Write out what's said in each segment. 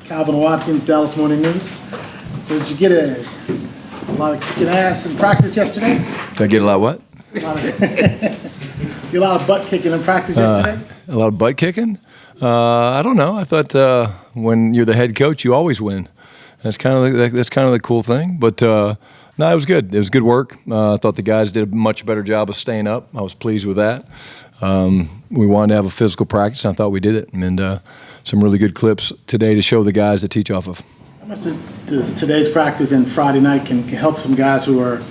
Calvin Watkins, Dallas Morning News. So did you get a lot of kicking ass in practice yesterday? Did I get a lot of what? Did you get a lot of butt kicking in practice yesterday? A lot of butt kicking? I don't know. I thought when you're the head coach, you always win. That's kind of the cool thing. But no, it was good. It was good work. I thought the guys did a much better job of staying up. I was pleased with that. We wanted to have a physical practice, and I thought we did it. And some really good clips today to show the guys to teach off of. How much does today's practice and Friday night can help some guys who are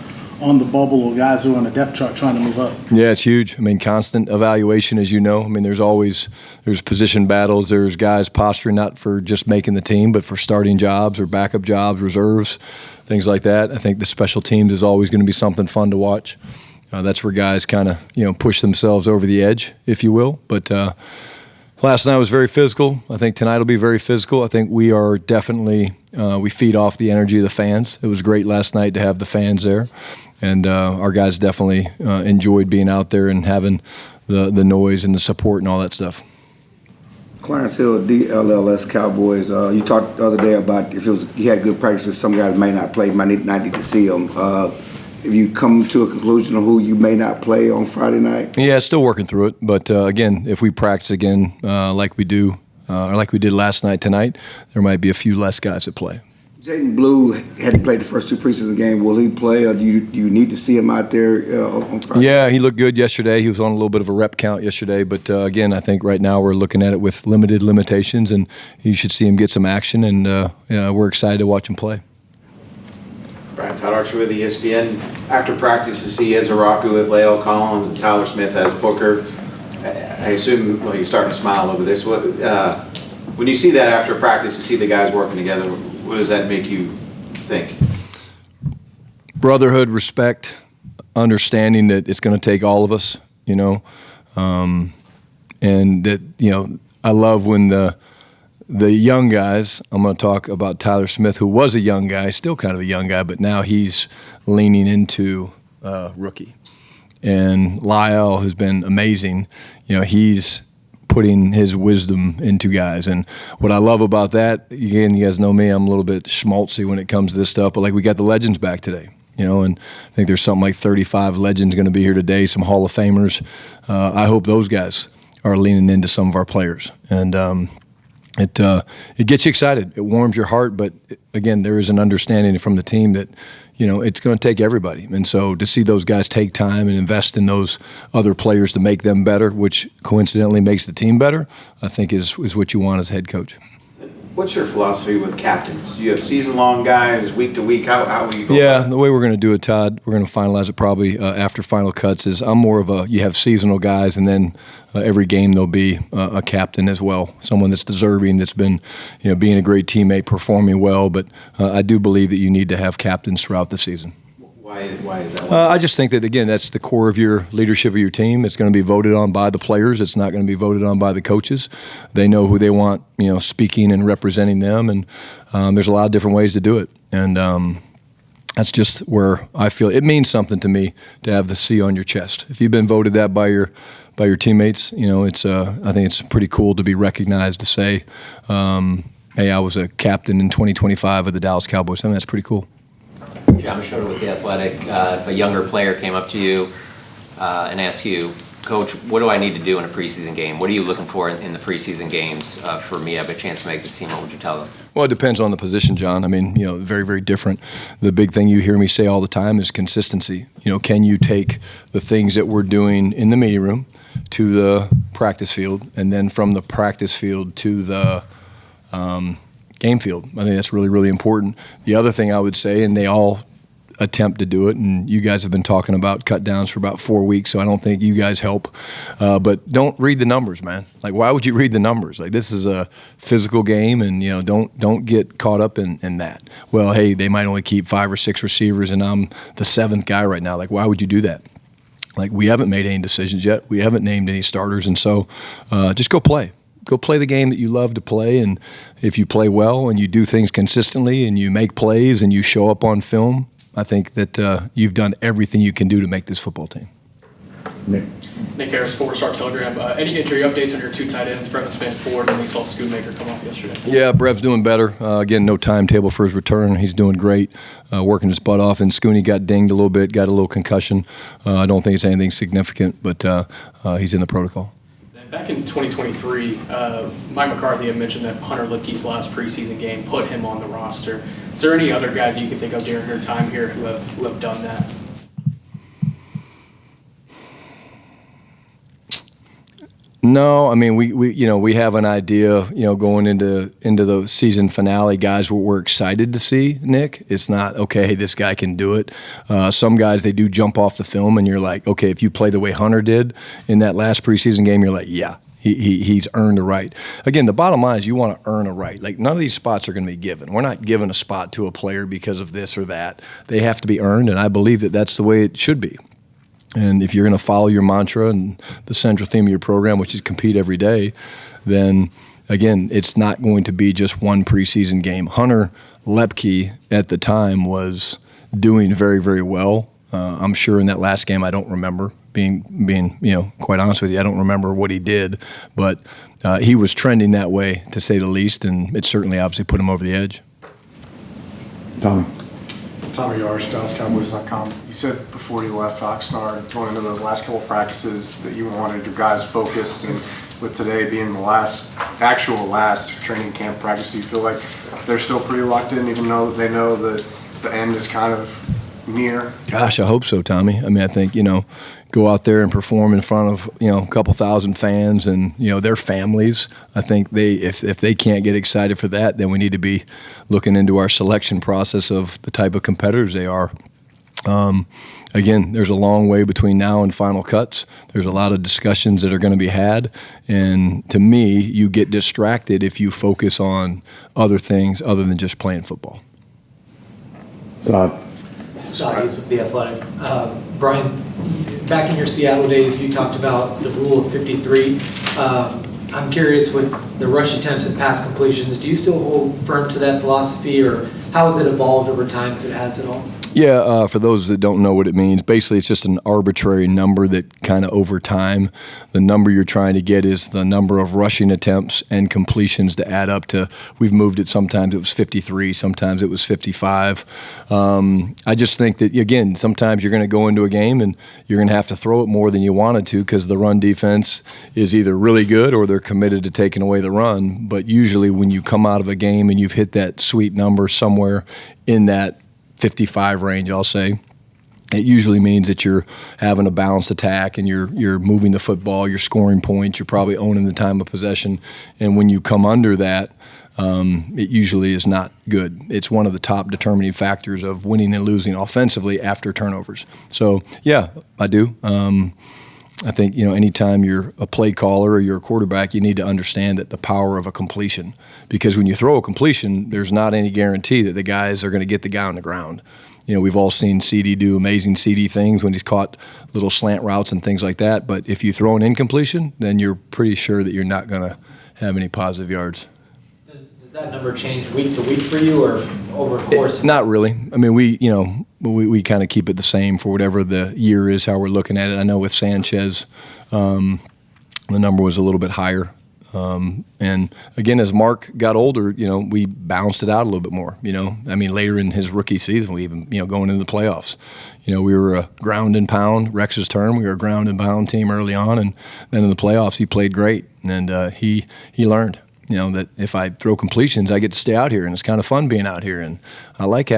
on the bubble or guys who are on the depth chart trying to move up? Yeah, it's huge. I mean, constant evaluation, as you know. I mean, there's position battles. There's guys posturing not for just making the team, but for starting jobs or backup jobs, reserves, things like that. I think the special teams is always going to be something fun to watch. That's where guys kind of, push themselves over the edge, if you will. But last night was very physical. I think tonight will be very physical. I think we are definitely we feed off the energy of the fans. It was great last night to have the fans there. And our guys definitely enjoyed being out there and having the noise and the support and all that stuff. Clarence Hill, DLLS Cowboys. You talked the other day about if you had good practices, some guys may not play, might not need to see them. Have you come to a conclusion of who you may not play on Friday night? Yeah, still working through it. But again, if we practice again like we do, or like we did last night tonight, there might be a few less guys that play. Jaden Blue hadn't played the first two preseason games. Will he play, or do you need to see him out there on Friday? Yeah, he looked good yesterday. He was on a little bit of a rep count yesterday. But, again, I think right now we're looking at it with limited limitations, and you should see him get some action, and we're excited to watch him play. Brian, Todd Archer with ESPN. After practice to see Ezaraku with Lael Collins and Tyler Smith as Booker, I assume, you're starting to smile over this. When you see that after practice, to see the guys working together, what does that make you think? Brotherhood, respect, understanding that it's going to take all of us, and that, I love when the young guys, I'm going to talk about Tyler Smith, who was a young guy, still kind of a young guy, but now he's leaning into rookie. And Lyle has been amazing. He's putting his wisdom into guys. And what I love about that, again, you guys know me, I'm a little bit schmaltzy when it comes to this stuff, but we got the legends back today. And I think there's something like 35 legends going to be here today, some Hall of Famers. I hope those guys are leaning into some of our players. And it gets you excited. It warms your heart, but again, there is an understanding from the team that it's going to take everybody. And so to see those guys take time and invest in those other players to make them better, which coincidentally makes the team better, I think is what you want as head coach. What's your philosophy with captains? You have season-long guys, week to week. How will you go? Yeah, the way we're going to do it, Todd, we're going to finalize it probably after final cuts. Is I'm more of you have seasonal guys, and then every game there'll be a captain as well, someone that's deserving, that's been being a great teammate, performing well. But I do believe that you need to have captains throughout the season. Why is that? I just think that, again, that's the core of your leadership of your team. It's going to be voted on by the players. It's not going to be voted on by the coaches. They know who they want, speaking and representing them, and there's a lot of different ways to do it. And that's just where I feel it means something to me to have the C on your chest. If you've been voted that by your teammates, it's I think it's pretty cool to be recognized to say, hey, I was a captain in 2025 of the Dallas Cowboys. I mean, that's pretty cool. John Schottenheimer with The Athletic. If a younger player came up to you and asked you, Coach, what do I need to do in a preseason game? What are you looking for in the preseason games for me to have a chance to make this team? What would you tell them? Well, it depends on the position, John. I mean, very, very different. The big thing you hear me say all the time is consistency. Can you take the things that we're doing in the meeting room to the practice field, and then from the practice field to the game field? I think that's really, really important. The other thing I would say, and they all attempt to do it, and you guys have been talking about cut downs for about 4 weeks, so I don't think you guys help. But don't read the numbers, man. Why would you read the numbers? This is a physical game, and don't get caught up in that. Well, hey, they might only keep 5 or 6 receivers, and I'm the 7th guy right now. Why would you do that? We haven't made any decisions yet. We haven't named any starters, and so just go play. Go play the game that you love to play, and if you play well and you do things consistently and you make plays and you show up on film, I think that you've done everything you can do to make this football team. Nick. Nick Harris, 4-Star Telegram. Any injury updates on your two tight ends, Brevin Spann-Ford, and we saw Schoonmaker come off yesterday? Yeah, Brev's doing better. Again, no timetable for his return. He's doing great, working his butt off. And Scooney got dinged a little bit, got a little concussion. I don't think it's anything significant, but he's in the protocol. Back in 2023, Mike McCarthy had mentioned that Hunter Lipke's last preseason game put him on the roster. Is there any other guys you can think of during your time here who have done that? No, I mean we have an idea, going into the season finale. Guys, what we're excited to see, Nick. It's not okay. This guy can do it. Some guys, they do jump off the film, and you're like, okay, if you play the way Hunter did in that last preseason game, you're like, yeah, he's earned a right. Again, the bottom line is you want to earn a right. Like, none of these spots are going to be given. We're not giving a spot to a player because of this or that. They have to be earned, and I believe that that's the way it should be. And if you're going to follow your mantra and the central theme of your program, which is compete every day, then, again, it's not going to be just one preseason game. Hunter Lepke at the time was doing very, very well. I'm sure in that last game, I don't remember being quite honest with you, I don't remember what he did, but he was trending that way, to say the least, and it certainly obviously put him over the edge. Tommy. Tommy Yarsh, DallasCowboys.com. You said before you left Oxnard, going into those last couple of practices, that you wanted your guys focused, and with today being the actual last training camp practice, do you feel like they're still pretty locked in, even though they know that the end is kind of near? Gosh, I hope so, Tommy. I mean, I think, go out there and perform in front of, a couple thousand fans and, their families. I think if they can't get excited for that, then we need to be looking into our selection process of the type of competitors they are. Again, there's a long way between now and final cuts. There's a lot of discussions that are going to be had. And to me, you get distracted if you focus on other things other than just playing football. Saad with The Athletic. Brian, back in your Seattle days, you talked about the rule of 53. I'm curious, with the rush attempts and pass completions, do you still hold firm to that philosophy, or how has it evolved over time, if it has at all? Yeah, for those that don't know what it means, basically it's just an arbitrary number that kind of over time, the number you're trying to get is the number of rushing attempts and completions to add up to, we've moved it, sometimes it was 53, sometimes it was 55. I just think that, again, sometimes you're going to go into a game and you're going to have to throw it more than you wanted to because the run defense is either really good or they're committed to taking away the run. But usually when you come out of a game and you've hit that sweet number somewhere in that 55 range, I'll say, it usually means that you're having a balanced attack and you're moving the football, you're scoring points, you're probably owning the time of possession. And when you come under that, it usually is not good. It's one of the top determining factors of winning and losing offensively after turnovers. So, yeah, I do. I think, anytime you're a play caller or you're a quarterback, you need to understand that the power of a completion. Because when you throw a completion, there's not any guarantee that the guys are going to get the guy on the ground. We've all seen CD do amazing CD things when he's caught little slant routes and things like that. But if you throw an incompletion, then you're pretty sure that you're not going to have any positive yards. Does that number change week to week for you, or over the course? Not really. I mean, we kind of keep it the same for whatever the year is, how we're looking at it. I know with Sanchez, the number was a little bit higher. And again, as Mark got older, we balanced it out a little bit more. Later in his rookie season, we even, going into the playoffs, we were a ground and pound. Rex's term, we were a ground and pound team early on, and then in the playoffs, he played great, and he learned. That if I throw completions, I get to stay out here, and it's kind of fun being out here, and I like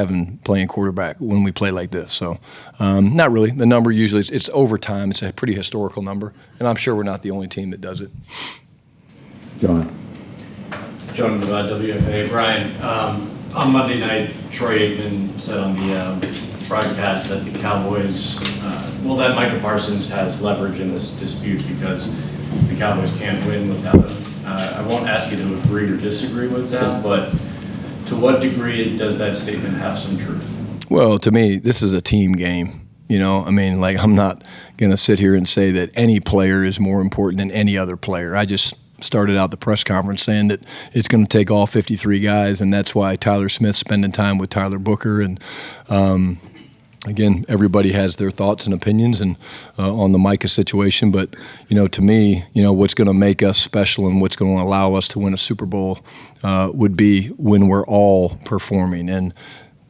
playing quarterback when we play like this. So, not really. The number usually it's over time. It's a pretty historical number, and I'm sure we're not the only team that does it. John with WFA. Brian, on Monday night, Troy Aikman said on the broadcast that the Cowboys, that Micah Parsons has leverage in this dispute because the Cowboys can't win without him. I won't ask you to agree or disagree with that, but to what degree does that statement have some truth? Well, to me, this is a team game. I'm not going to sit here and say that any player is more important than any other player. I just started out the press conference saying that it's going to take all 53 guys, and that's why Tyler Smith's spending time with Tyler Booker. And Again, everybody has their thoughts and opinions and on the Micah situation, but to me, what's going to make us special and what's going to allow us to win a Super Bowl would be when we're all performing. And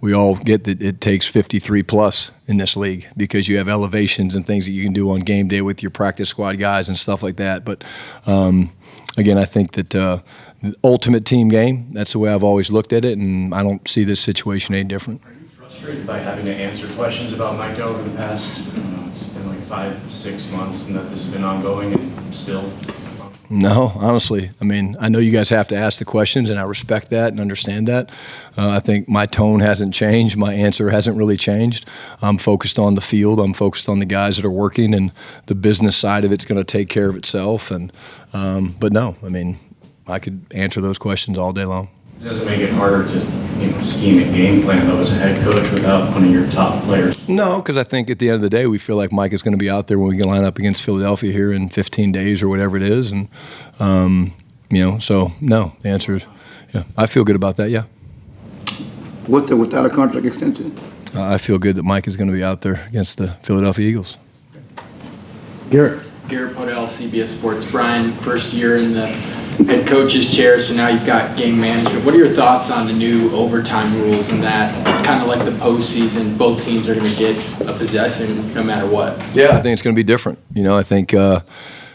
we all get that it takes 53 plus in this league because you have elevations and things that you can do on game day with your practice squad guys and stuff like that. But again, I think that the ultimate team game, that's the way I've always looked at it, and I don't see this situation any different. Frustrated by having to answer questions about Micah over the past, it's been like 5-6 months, and that this has been ongoing and still? No, honestly. I mean, I know you guys have to ask the questions, and I respect that and understand that. I think my tone hasn't changed. My answer hasn't really changed. I'm focused on the field. I'm focused on the guys that are working, and the business side of it's going to take care of itself. And but no, I mean, I could answer those questions all day long. Does it make it harder to, scheme a game plan, though, as a head coach without one of your top players? No, because I think at the end of the day, we feel like Mike is going to be out there when we can line up against Philadelphia here in 15 days or whatever it is. And, so no, the answer is, yeah, I feel good about that, yeah. With or without a contract extension? I feel good that Mike is going to be out there against the Philadelphia Eagles. Garrett. Garrett Podell, CBS Sports. Brian, first year in the head coach's chair, so now you've got game management. What are your thoughts on the new overtime rules and that, kind of like the postseason, both teams are going to get a possession no matter what? Yeah, I think it's going to be different. I think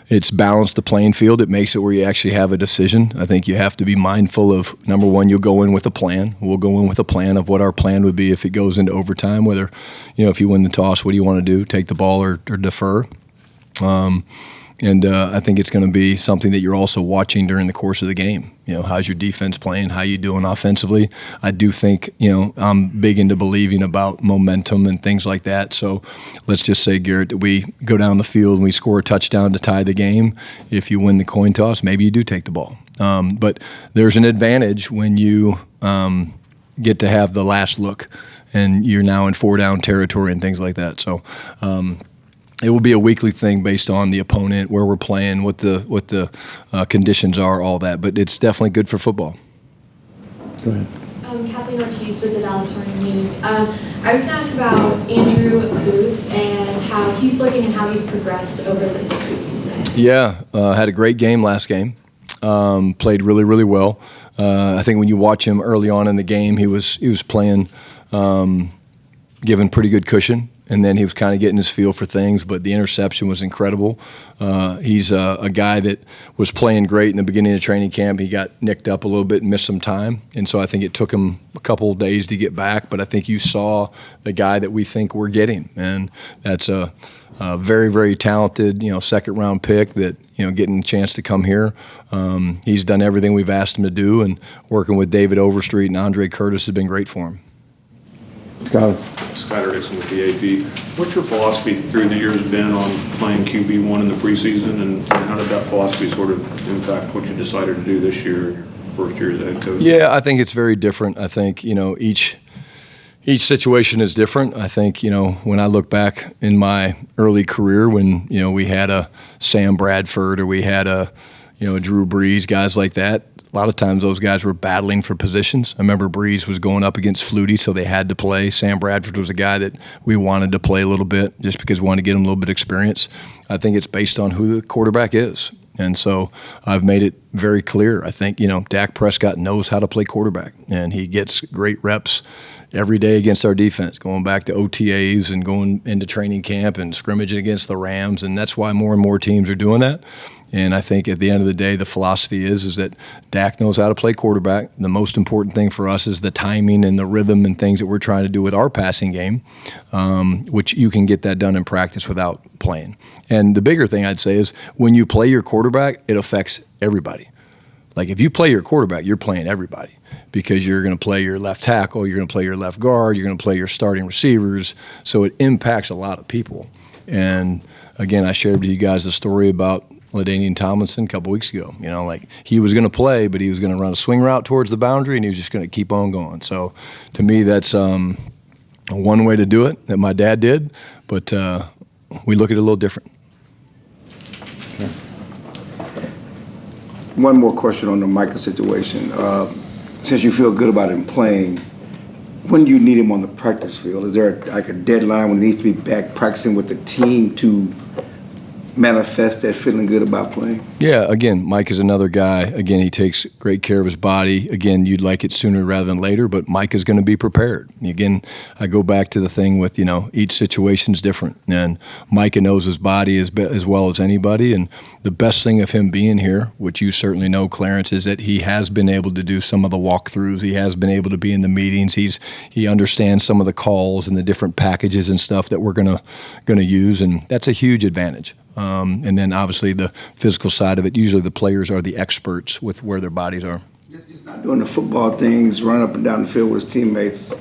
it's balanced the playing field. It makes it where you actually have a decision. I think you have to be mindful of, number one, you'll go in with a plan. We'll go in with a plan of what our plan would be if it goes into overtime, whether, if you win the toss, what do you want to do, take the ball or defer? I think it's going to be something that you're also watching during the course of the game. How's your defense playing? How you doing offensively? I do think, I'm big into believing about momentum and things like that. So let's just say, Garrett, that we go down the field and we score a touchdown to tie the game. If you win the coin toss, maybe you do take the ball. But there's an advantage when you get to have the last look and you're now in 4-down territory and things like that. So it will be a weekly thing based on the opponent, where we're playing, what the conditions are, all that. But it's definitely good for football. Go ahead. Kathleen Ortiz with the Dallas Morning News. I was going to ask about Andrew Booth and how he's looking and how he's progressed over this preseason. Yeah, had a great game last game. Played really, really well. I think when you watch him early on in the game, he was playing, given pretty good cushion. And then he was kind of getting his feel for things, but the interception was incredible. He's a guy that was playing great in the beginning of training camp. He got nicked up a little bit and missed some time, and so I think it took him a couple of days to get back. But I think you saw the guy that we think we're getting, and that's a very, very talented, second-round pick that, getting a chance to come here. He's done everything we've asked him to do, and working with David Overstreet and Andre Curtis has been great for him. Scott Erickson with the AP. What's your philosophy through the years been on playing QB1 in the preseason, and how did that philosophy sort of impact what you decided to do this year, your first year as a head coach? Yeah, I think it's very different. I think, each situation is different. I think, when I look back in my early career when, we had a Sam Bradford or we had a Drew Brees, guys like that, a lot of times those guys were battling for positions. I remember Brees was going up against Flutie, so they had to play. Sam Bradford was a guy that we wanted to play a little bit just because we wanted to get him a little bit of experience. I think it's based on who the quarterback is. And so I've made it very clear. I think, Dak Prescott knows how to play quarterback, and he gets great reps every day against our defense, going back to OTAs and going into training camp and scrimmaging against the Rams, and that's why more and more teams are doing that. And I think at the end of the day, the philosophy is that Dak knows how to play quarterback. The most important thing for us is the timing and the rhythm and things that we're trying to do with our passing game, which you can get that done in practice without playing. And the bigger thing I'd say is when you play your quarterback, it affects everybody. Like if you play your quarterback, you're playing everybody because you're going to play your left tackle, you're going to play your left guard, you're going to play your starting receivers. So it impacts a lot of people. And again, I shared with you guys the story about LaDainian Tomlinson a couple weeks ago. He was going to play, but he was going to run a swing route towards the boundary, and he was just going to keep on going. So to me, that's one way to do it that my dad did, but we look at it a little different. Okay. One more question on the Micah situation. Since you feel good about him playing, when do you need him on the practice field? Is there like a deadline when he needs to be back practicing with the team to manifest that feeling good about playing? Yeah, again, Mike is another guy. Again, he takes great care of his body. Again, you'd like it sooner rather than later, but Mike is going to be prepared. Again, I go back to the thing with, each situation is different. And Micah knows his body as well as anybody. And the best thing of him being here, which you certainly know, Clarence, is that he has been able to do some of the walkthroughs. He has been able to be in the meetings. He understands some of the calls and the different packages and stuff that we're gonna use, and that's a huge advantage. And then obviously the physical side of it, usually the players are the experts with where their bodies are. Just not doing the football things, run up and down the field with his teammates.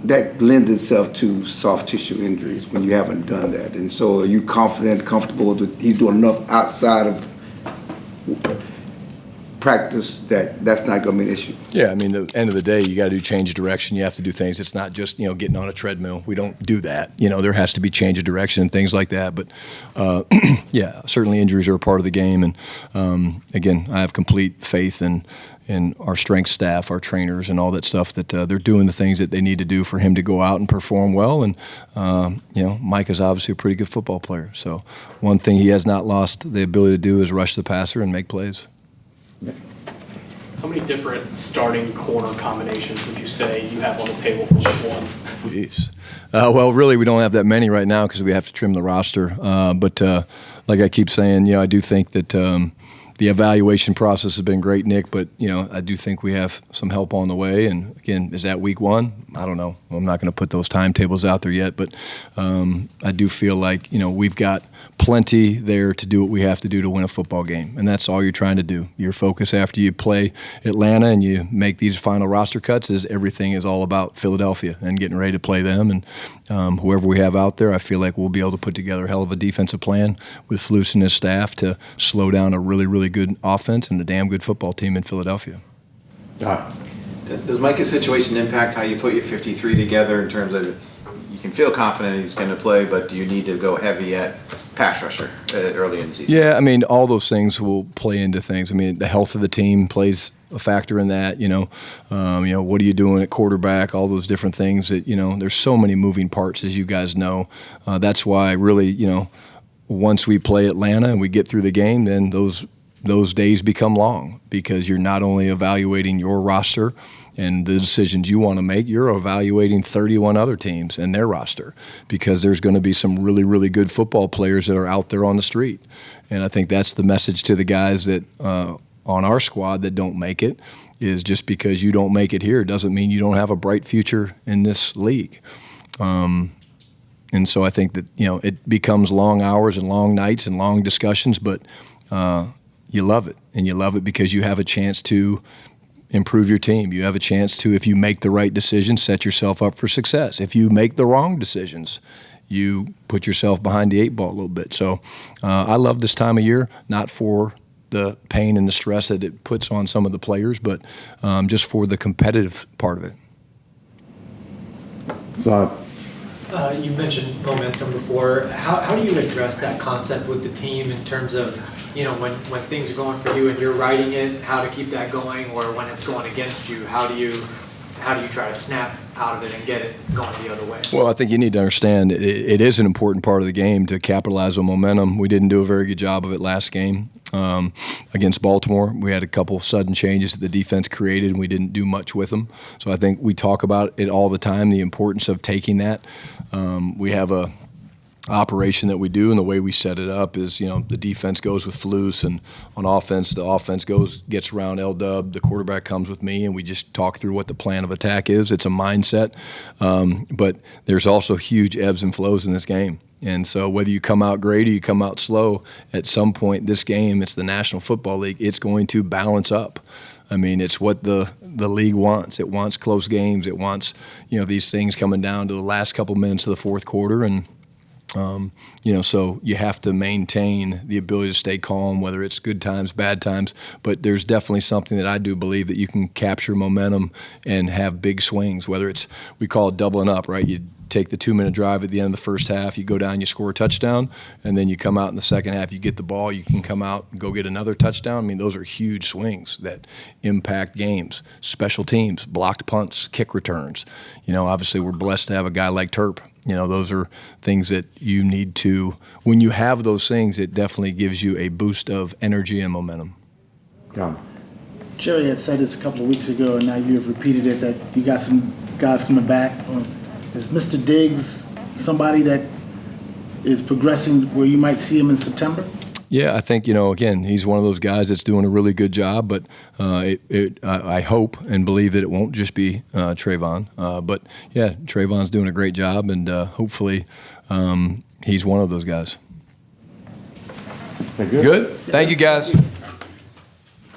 That lends itself to soft tissue injuries when you haven't done that. And so are you comfortable that he's doing enough outside of practice that's not going to be an issue? Yeah, I mean, at the end of the day, you got to do change of direction. You have to do things. It's not just, getting on a treadmill. We don't do that. There has to be change of direction and things like that. But, yeah, certainly injuries are a part of the game. And, again, I have complete faith in our strength staff, our trainers, and all that stuff that they're doing the things that they need to do for him to go out and perform well. And, Mike is obviously a pretty good football player. So one thing he has not lost the ability to do is rush the passer and make plays. How many different starting corner combinations would you say you have on the table for week one? Jeez. Well, really, we don't have that many right now because we have to trim the roster. But like I keep saying, I do think that the evaluation process has been great, Nick, but, I do think we have some help on the way. And, again, is that week one? I don't know. I'm not going to put those timetables out there yet, but I do feel like, we've got plenty there to do what we have to do to win a football game, and that's all you're trying to do. Your focus after you play Atlanta and you make these final roster cuts is everything is all about Philadelphia and getting ready to play them. And whoever we have out there, I feel like we'll be able to put together a hell of a defensive plan with Flus and his staff to slow down a really, really good offense and a damn good football team in Philadelphia. Does Micah's situation impact how you put your 53 together in terms of you can feel confident he's going to play, but do you need to go heavy at pass rusher early in the season? Yeah, I mean, all those things will play into things. I mean, the health of the team plays a factor in that. What are you doing at quarterback? All those different things that there's so many moving parts, as you guys know. That's why really, once we play Atlanta and we get through the game, then those days become long because you're not only evaluating your roster and the decisions you want to make, you're evaluating 31 other teams and their roster because there's going to be some really, really good football players that are out there on the street. And I think that's the message to the guys that on our squad that don't make it is just because you don't make it here doesn't mean you don't have a bright future in this league. And so I think that, it becomes long hours and long nights and long discussions, but you love it. And you love it because you have a chance to improve your team. You have a chance to, if you make the right decisions, set yourself up for success. If you make the wrong decisions, you put yourself behind the eight ball a little bit. So I love this time of year, not for the pain and the stress that it puts on some of the players, but just for the competitive part of it. So You mentioned momentum before. How do you address that concept with the team in terms of, when things are going for you and you're riding it, how to keep that going, or when it's going against you, how do you try to snap out of it and get it going the other way? Well, I think you need to understand it is an important part of the game to capitalize on momentum. We didn't do a very good job of it last game against Baltimore. We had a couple sudden changes that the defense created, and we didn't do much with them. So I think we talk about it all the time, the importance of taking that. We have a operation that we do, and the way we set it up is, the defense goes with Flus, and on offense, the offense gets around L-Dub, the quarterback comes with me, and we just talk through what the plan of attack is. It's a mindset, but there's also huge ebbs and flows in this game. And so whether you come out great or you come out slow, at some point this game, it's the National Football League, it's going to balance up. I mean, it's what the league wants. It wants close games. It wants, these things coming down to the last couple minutes of the fourth quarter, and so you have to maintain the ability to stay calm, whether it's good times, bad times. But there's definitely something that I do believe that you can capture momentum and have big swings, whether it's, we call it doubling up, right? You take the 2-minute drive at the end of the first half, you go down, you score a touchdown, and then you come out in the second half, you get the ball, you can come out and go get another touchdown. I mean, those are huge swings that impact games. Special teams, blocked punts, kick returns. You know, obviously we're blessed to have a guy like Terp. You know, those are things that you need to, when you have those things, it definitely gives you a boost of energy and momentum. Jerry had said this a couple of weeks ago, and now you have repeated it, that you got some guys coming back. Is Mr. Diggs somebody that is progressing where you might see him in September? Yeah, I think, you know, again, he's one of those guys that's doing a really good job, but I hope and believe that it won't just be Trayvon. But, yeah, Trayvon's doing a great job, and hopefully he's one of those guys. Good? Good? Thank you, guys.